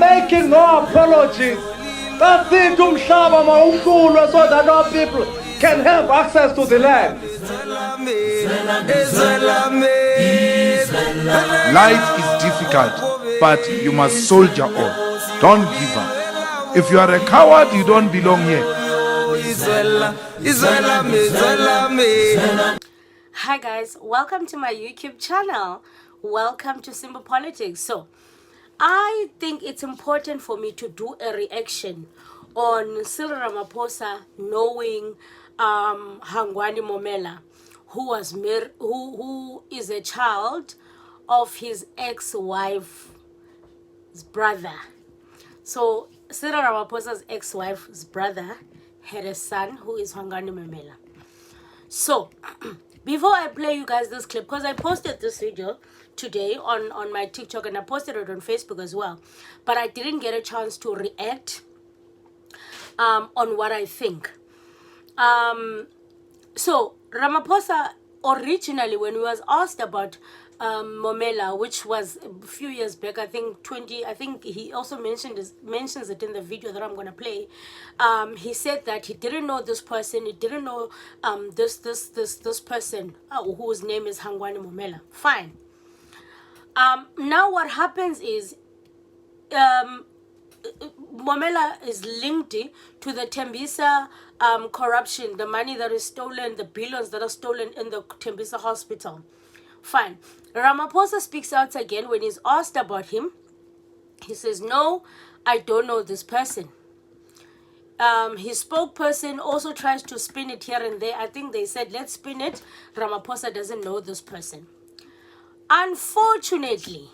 making no apologies. That's it, umhlaba mawuhlulwe, so that our people can have access to the land. Life is difficult, but you must soldier on. Don't give up. If you are a coward, you don't belong here. Hi guys, welcome to my YouTube channel. Welcome to Simple Politics. So I think it's important for me to do a reaction on Cyril Ramaphosa knowing Hangwani Maumela, who is a child of his ex-wife's brother. So Cyril Ramaphosa's ex-wife's brother had a son who is Hangwani Maumela. So before I play you guys this clip, because I posted this video today on my TikTok and I posted it on Facebook as well, but I didn't get a chance to react on what I think. So Ramaphosa originally, when he was asked about Maumela, which was a few years back, I think he also mentions it in the video that I'm gonna play. He said that he didn't know this person, he didn't know this person whose name is Hangwani Maumela. Fine. Now what happens is Maumela is linked to the Tembisa corruption, the money that is stolen, the billions that are stolen in the Tembisa hospital. Fine. Ramaphosa speaks out again when he's asked about him. He says, no, I don't know this person. His spokesperson also tries to spin it here and there. I think they said, let's spin it. Ramaphosa doesn't know this person. Unfortunately,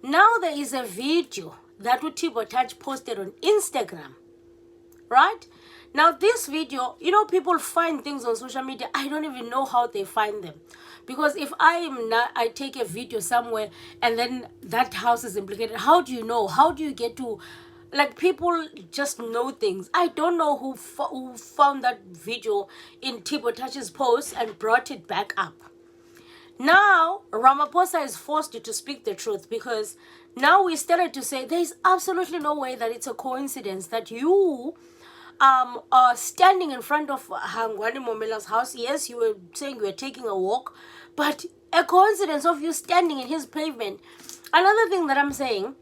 now there is a video that Utibo Touch posted on Instagram. Right? Now this video, you know, people find things on social media. I don't even know how they find them. Because if I take a video somewhere and then that house is implicated, how do you know? How do you get to, like, people just know things. I don't know who found that video in Tibo Touch's post and brought it back up. Now, Ramaphosa is forced to speak the truth, because now we started to say there is absolutely no way that it's a coincidence that you are standing in front of Hangwani Maumela's house. Yes, you were saying you were taking a walk, but a coincidence of you standing in his pavement. Another thing that I'm saying,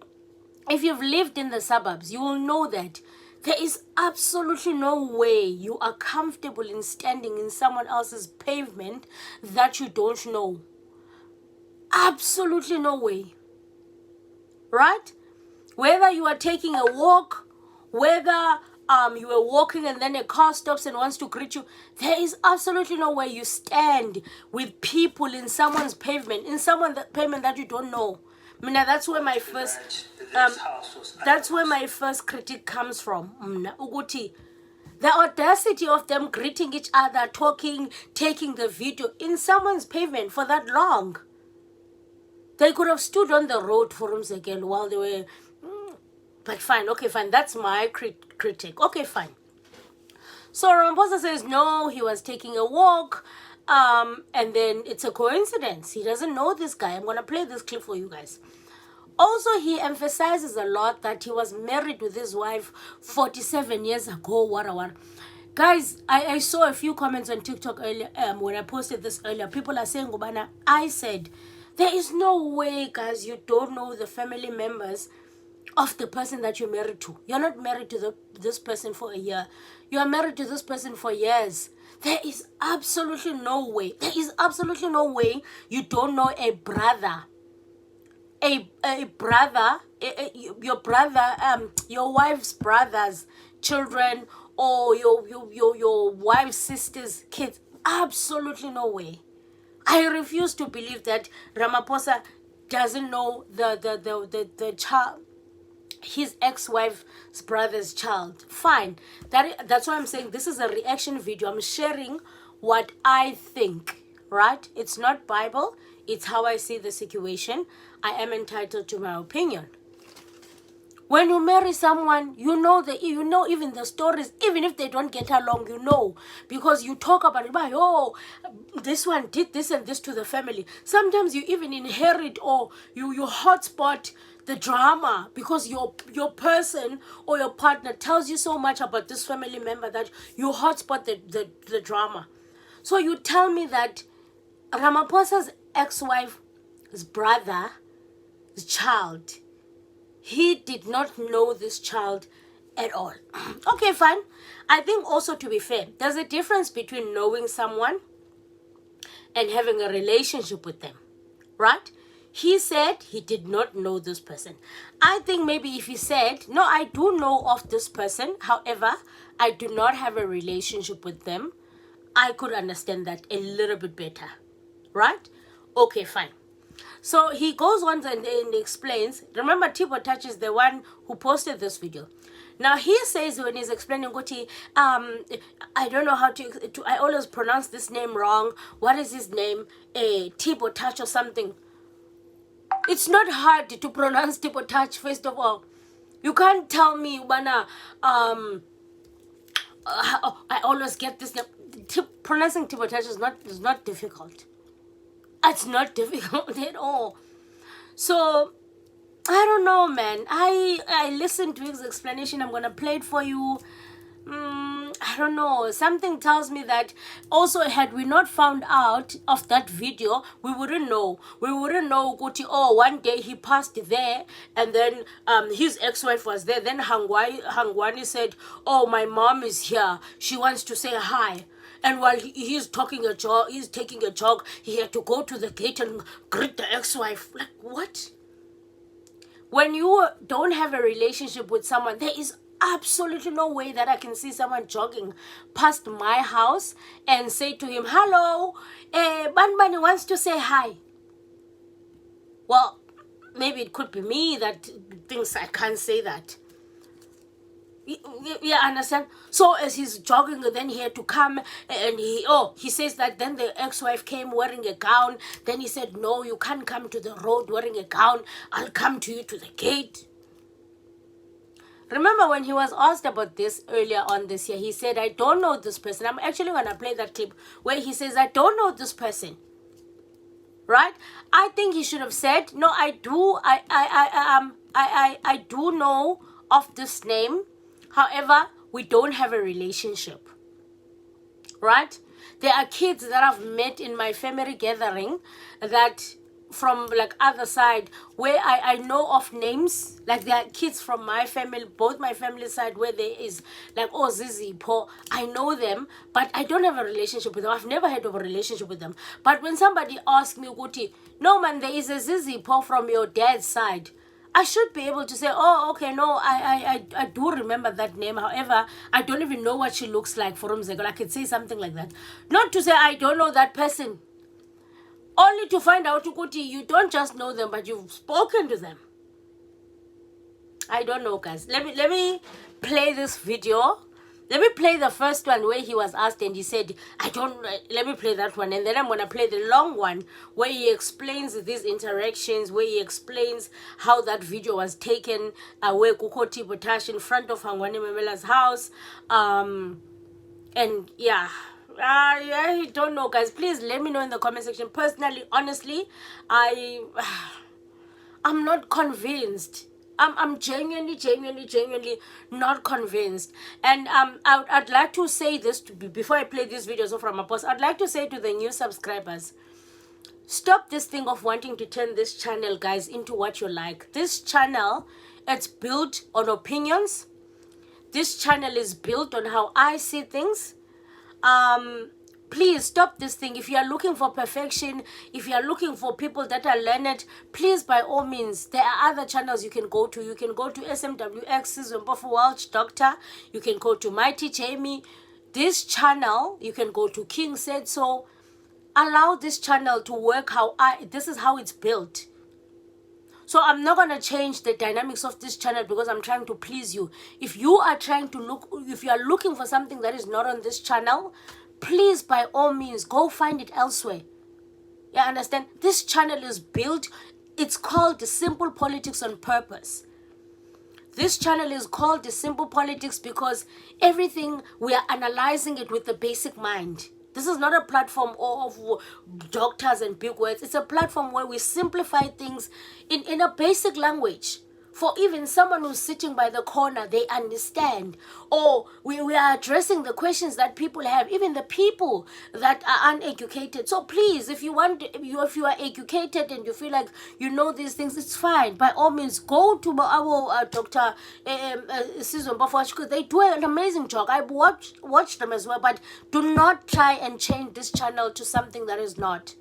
if you've lived in the suburbs, you will know that there is absolutely no way you are comfortable in standing in someone else's pavement that you don't know. Absolutely no way. Right? Whether you are taking a walk, whether you were walking and then a car stops and wants to greet you, there is absolutely no way you stand with people in someone's pavement, in someone's pavement that you don't know. I mean, that's where my first critique comes from. Uguti, the audacity of them greeting each other, talking, taking the video in someone's pavement for that long. They could have stood on the road for a second while they were. But fine, okay, fine. That's my critique. Okay, fine. So Ramaphosa says, no, he was taking a walk. And then it's a coincidence. He doesn't know this guy. I'm going to play this clip for you guys. Also, he emphasizes a lot that he was married with his wife 47 years ago. Guys, I saw a few comments on TikTok earlier, when I posted this earlier. People are saying, Gobana, I said, there is no way, guys, you don't know the family members of the person that you're married to. You're not married to this person for a year. You are married to this person for years. There is absolutely no way. There is absolutely no way you don't know a brother. Your brother, your wife's brother's children, or your wife's sister's kids. Absolutely no way. I refuse to believe that Ramaphosa doesn't know the child, his ex-wife's brother's child. Fine. That's why I'm saying this is a reaction video. I'm sharing what I think, right? It's not Bible. It's how I see the situation. I am entitled to my opinion. When you marry someone, you know even the stories, even if they don't get along, you know, because you talk about it. Oh, this one did this and this to the family. Sometimes you even inherit, or you hotspot the drama because your person or your partner tells you so much about this family member that you hotspot the drama. So you tell me that Ramaphosa's ex-wife's brother's child, he did not know this child at all. Okay, fine. I think also, to be fair, there's a difference between knowing someone and having a relationship with them, right? He said he did not know this person. I think maybe if he said, no, I do know of this person, however, I do not have a relationship with them, I could understand that a little bit better, right? Okay, fine. So he goes on and explains. Remember, Tipo Touch is the one who posted this video. Now he says, when he's explaining, Guti, I don't know how to I always pronounce this name wrong. What is his name? Tipo Touch or something. It's not hard to pronounce Tipo Touch, first of all. You can't tell me, Wana, I always get this name. Pronouncing Tipo Touch is not difficult. It's not difficult at all. So, I don't know, man. I listened to his explanation. I'm going to play it for you. I don't know. Something tells me that also, had we not found out of that video, we wouldn't know. We wouldn't know, Guti, oh, one day he passed there, and then his ex-wife was there. Then Hangwani said, oh, my mom is here. She wants to say hi. And while he's taking a jog, he had to go to the gate and greet the ex-wife. Like, what? When you don't have a relationship with someone, there is absolutely no way that I can see someone jogging past my house and say to him, hello, Banbani wants to say hi. Well, maybe it could be me that thinks I can't say that. Yeah, understand? So as he's jogging, then he had to come, and he says that then the ex-wife came wearing a gown. Then he said, no, you can't come to the road wearing a gown. I'll come to you to the gate. Remember when he was asked about this earlier on this year, he said, I don't know this person. I'm actually going to play that clip where he says, I don't know this person. Right? I think he should have said, no, I do know of this name. However, we don't have a relationship, right? There are kids that I've met in my family gathering that from like other side where I know of names. Like there are kids from my family, both my family side, where there is like, oh, Zizi, Po, I know them, but I don't have a relationship with them. I've never had a relationship with them. But when somebody asks me, Guti, no man, there is a Zizi, Po from your dad's side, I should be able to say, oh, okay, no, I do remember that name. However, I don't even know what she looks like for Umzego. I could say something like that. Not to say I don't know that person. Only to find out, Ukuti, you don't just know them, but you've spoken to them. I don't know, guys. Let me play this video. Let me play the first one where he was asked and he said, I don't know. Let me play that one. And then I'm going to play the long one where he explains these interactions, where he explains how that video was taken, where Kukoti Botash in front of Hangwani Maumela's house. And yeah. I don't know, guys. Please let me know in the comment section. Personally, honestly, I'm not convinced. I'm genuinely not convinced. And I'd like to say this before I play these videos of Ramaphosa. I'd like to say to the new subscribers, stop this thing of wanting to turn this channel, guys, into what you like. This channel, it's built on opinions. This channel is built on how I see things. Please stop this thing. If you are looking for perfection, if you are looking for people that are learned, please, by all means, there are other channels you can go to. You can go to SMWX, Zimbofu Welch Doctor. You can go to Mighty Jamie. This channel, you can go to King Said So. Allow this channel to work this is how it's built. So I'm not going to change the dynamics of this channel because I'm trying to please you. If you are if you are looking for something that is not on this channel, please, by all means, go find it elsewhere. You understand? This channel is built, it's called Simple Politics on Purpose. This channel is called The Simple Politics because everything, we are analyzing it with the basic mind. This is not a platform of doctors and big words. It's a platform where we simplify things in a basic language. For even someone who's sitting by the corner, they understand. Or we are addressing the questions that people have, even the people that are uneducated. So please, if you are educated and you feel like you know these things, it's fine. By all means, go to our Dr. Sizwe Mpofu, because they do an amazing job. I watched them as well, but do not try and change this channel to something that is not,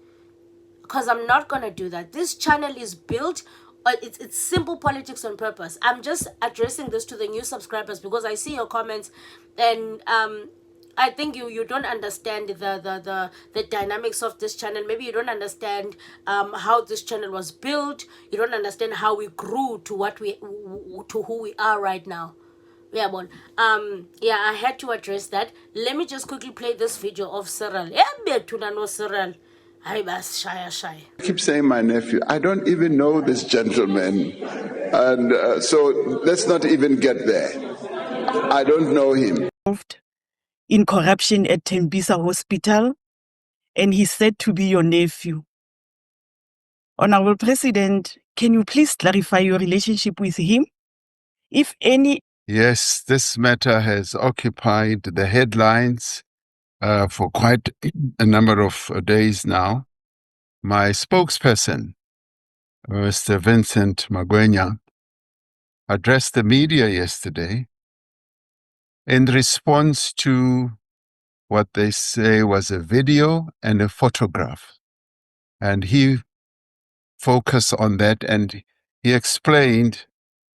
because I'm not gonna do that. This channel is built, it's simple politics on purpose. I'm just addressing this to the new subscribers because I see your comments, and I think you don't understand the dynamics of this channel. Maybe you don't understand how this channel was built. You don't understand how we grew to who we are right now. Yeah, bon. Yeah, I had to address that. Let me just quickly play this video of Cyril. Yeah, no Cyril. I was shy. I keep saying my nephew. I don't even know this gentleman. And so let's not even get there. I don't know him. In corruption at Tembisa Hospital, and he's said to be your nephew. Honorable President, can you please clarify your relationship with him? If any. Yes, this matter has occupied the headlines for quite a number of days now. My spokesperson, Mr. Vincent Magwenya, addressed the media yesterday in response to what they say was a video and a photograph. And he focused on that, and he explained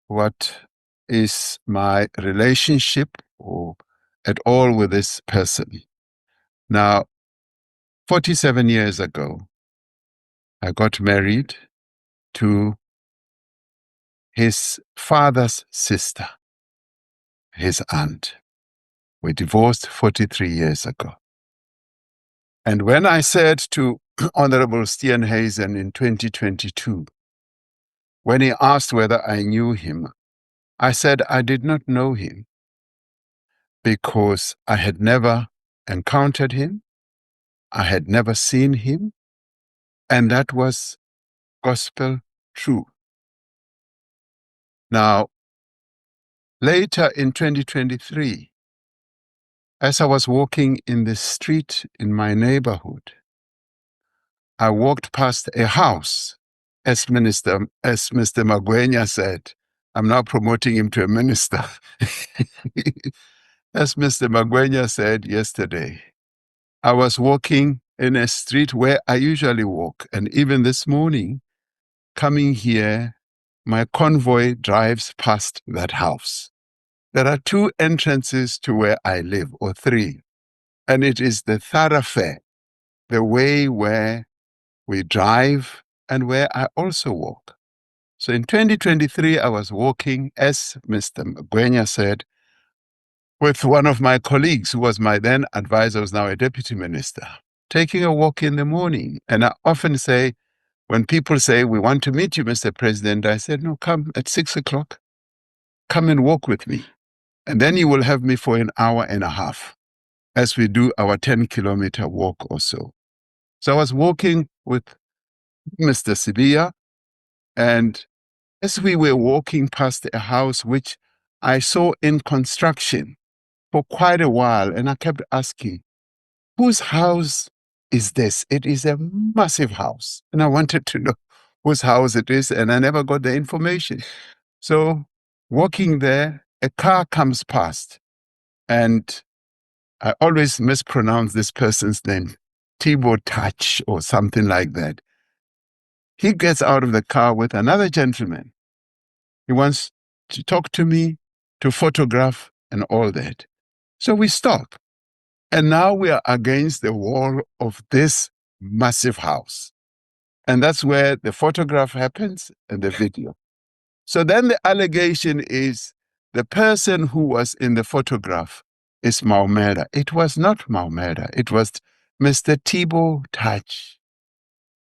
what is my relationship or at all with this person. Now, 47 years ago, I got married to his father's sister, his aunt. We divorced 43 years ago. And when I said to Honorable Steenhuisen in 2022, when he asked whether I knew him, I said I did not know him because I had never encountered him, I had never seen him, and that was gospel true. Now, later in 2023, as I was walking in the street in my neighborhood, I walked past a house, as Mr. Magwenya said. I'm now promoting him to a minister. As Mr. Magwenya said yesterday, I was walking in a street where I usually walk, and even this morning, coming here, my convoy drives past that house. There are 2 entrances to where I live, or 3, and it is the thoroughfare, the way where we drive and where I also walk. So in 2023, I was walking, as Mr. Magwenya said, with one of my colleagues who was my then advisor, who's now a deputy minister, taking a walk in the morning. And I often say, when people say, we want to meet you, Mr. President, I said, no, come at 6 o'clock. Come and walk with me. And then you will have me for an hour and a half as we do our 10-kilometer walk or so. So I was walking with Mr. Sibia, and as we were walking past a house which I saw in construction for quite a while, and I kept asking, whose house is this? It is a massive house. And I wanted to know whose house it is, and I never got the information. So walking there, a car comes past, and I always mispronounce this person's name, Thibaut Touch or something like that. He gets out of the car with another gentleman. He wants to talk to me, to photograph and all that. So we stop. And now we are against the wall of this massive house. And that's where the photograph happens and the video. So then the allegation is the person who was in the photograph is Maumela. It was not Maumela. It was Mr. Thibaut Touch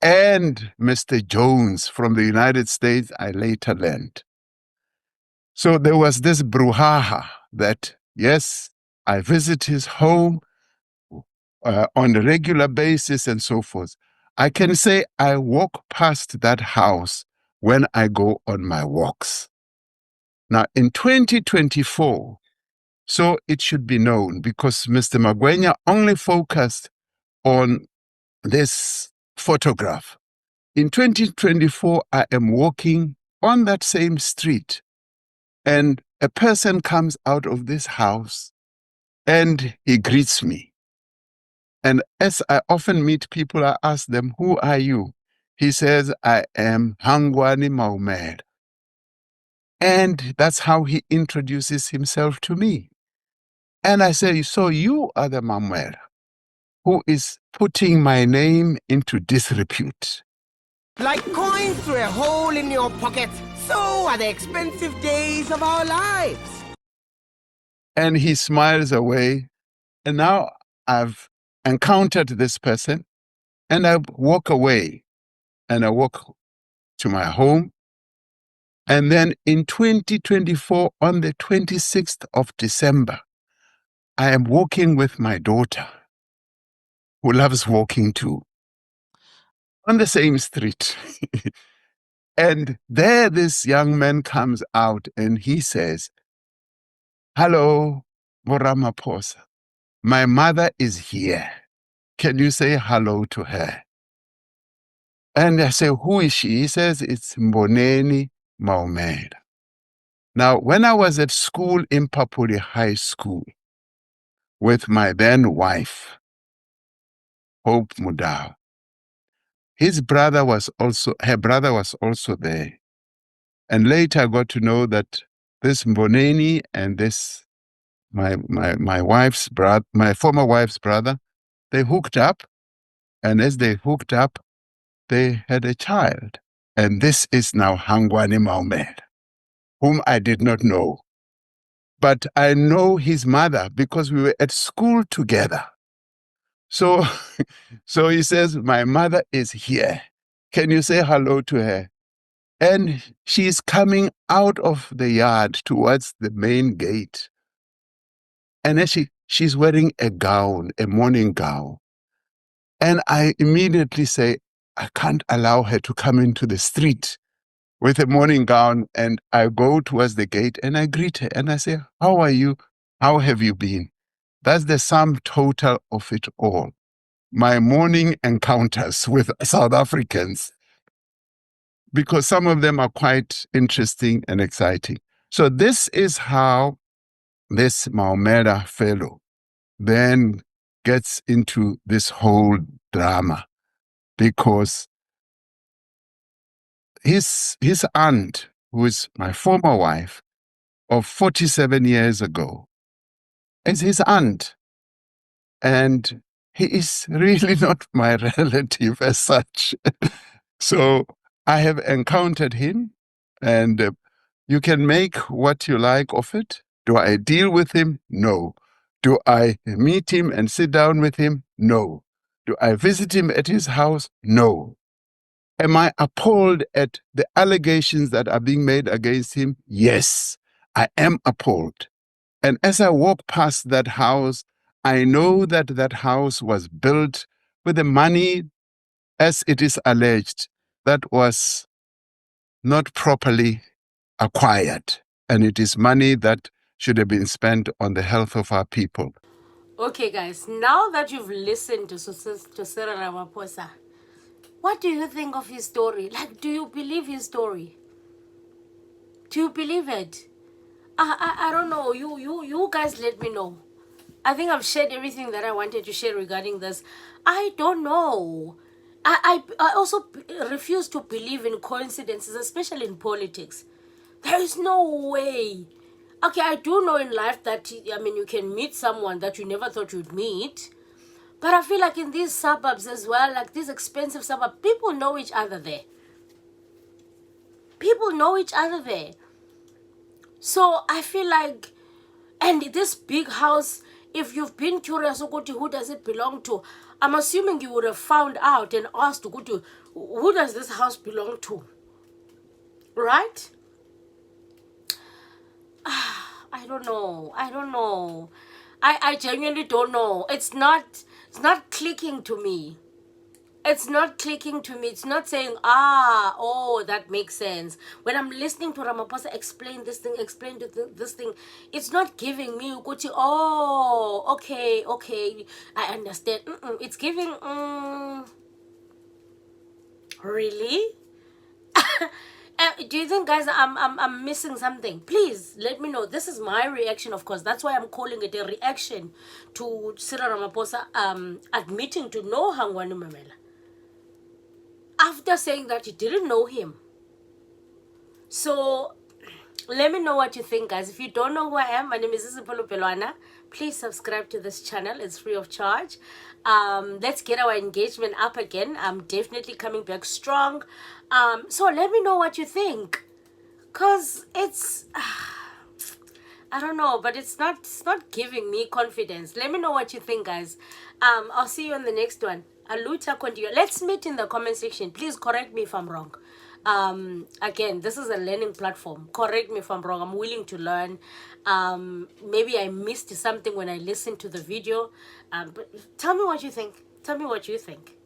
and Mr. Jones from the United States, I later learned. So there was this brouhaha that, yes, I visit his home on a regular basis and so forth. I can say I walk past that house when I go on my walks. Now, in 2024, so it should be known, because Mr. Magwenya only focused on this photograph. In 2024, I am walking on that same street, and a person comes out of this house and he greets me. And as I often meet people, I ask them, "Who are you?" He says, "I am Hangwani Maumela." And that's how he introduces himself to me. And I say, "So you are the Maumela who is putting my name into disrepute." Like coins through a hole in your pocket, so are the expensive days of our lives. And he smiles away. And now I've encountered this person, and I walk away and I walk to my home. And then in 2024, on the 26th of December, I am walking with my daughter, who loves walking too, on the same street. And there this young man comes out and he says, "Hello, Ramaphosa. My mother is here. Can you say hello to her?" And I say, "Who is she?" He says, "It's Hangwani Maumela." Now, when I was at school in Papuli High School with my then wife, Hope Mudau, her brother was also there. And later I got to know that this Mboneni and this, my wife's brother, my former wife's brother, they hooked up. And as they hooked up, they had a child. And this is now Hangwani Maumela, whom I did not know. But I know his mother because we were at school together. So, so he says, "My mother is here. Can you say hello to her?" And she's coming out of the yard towards the main gate. And then she's wearing a gown, a morning gown. And I immediately say, I can't allow her to come into the street with a morning gown. And I go towards the gate and I greet her and I say, "How are you? How have you been?" That's the sum total of it all. My morning encounters with South Africans, because some of them are quite interesting and exciting. So this is how this Maumela fellow then gets into this whole drama, because his aunt, who is my former wife of 47 years ago, is his aunt. And he is really not my relative as such. So I have encountered him, and you can make what you like of it. Do I deal with him? No. Do I meet him and sit down with him? No. Do I visit him at his house? No. Am I appalled at the allegations that are being made against him? Yes, I am appalled. And as I walk past that house, I know that that house was built with the money, as it is alleged, that was not properly acquired. And it is money that should have been spent on the health of our people. Okay, guys, now that you've listened to Cyril Ramaphosa, what do you think of his story? Like, do you believe his story? Do you believe it? I don't know. You guys let me know. I think I've shared everything that I wanted to share regarding this. I don't know. I also refuse to believe in coincidences, especially in politics. There is no way. Okay, I do know in life that, I mean, you can meet someone that you never thought you'd meet. But I feel like in these suburbs as well, like these expensive suburbs, people know each other there. People know each other there. So I feel like, and this big house, if you've been curious, who does it belong to? I'm assuming you would have found out and asked, who does this house belong to? Right? I don't know. I don't know. I genuinely don't know. It's not clicking to me. It's not clicking to me. It's not saying, oh, that makes sense. When I'm listening to Ramaphosa explain this thing, this thing, it's not giving me, oh, okay, I understand. It's giving, really? Do you think, guys, I'm missing something? Please let me know. This is my reaction, of course. That's why I'm calling it a reaction to Cyril Ramaphosa admitting to know Hangwani Maumela after saying that he didn't know him. So let me know what you think, guys. If you don't know who I am, my name is Isipolo Pelwana. Please subscribe to this channel. It's free of charge. Let's get our engagement up again. I'm definitely coming back strong. So let me know what you think, cause it's I don't know, but it's not giving me confidence. Let me know what you think, guys. I'll see you on the next one. Aluta continue. Let's meet in the comment section. Please correct me if I'm wrong. Again, this is a learning platform. Correct me if I'm wrong. I'm willing to learn. Maybe I missed something when I listened to the video. But tell me what you think. Tell me what you think.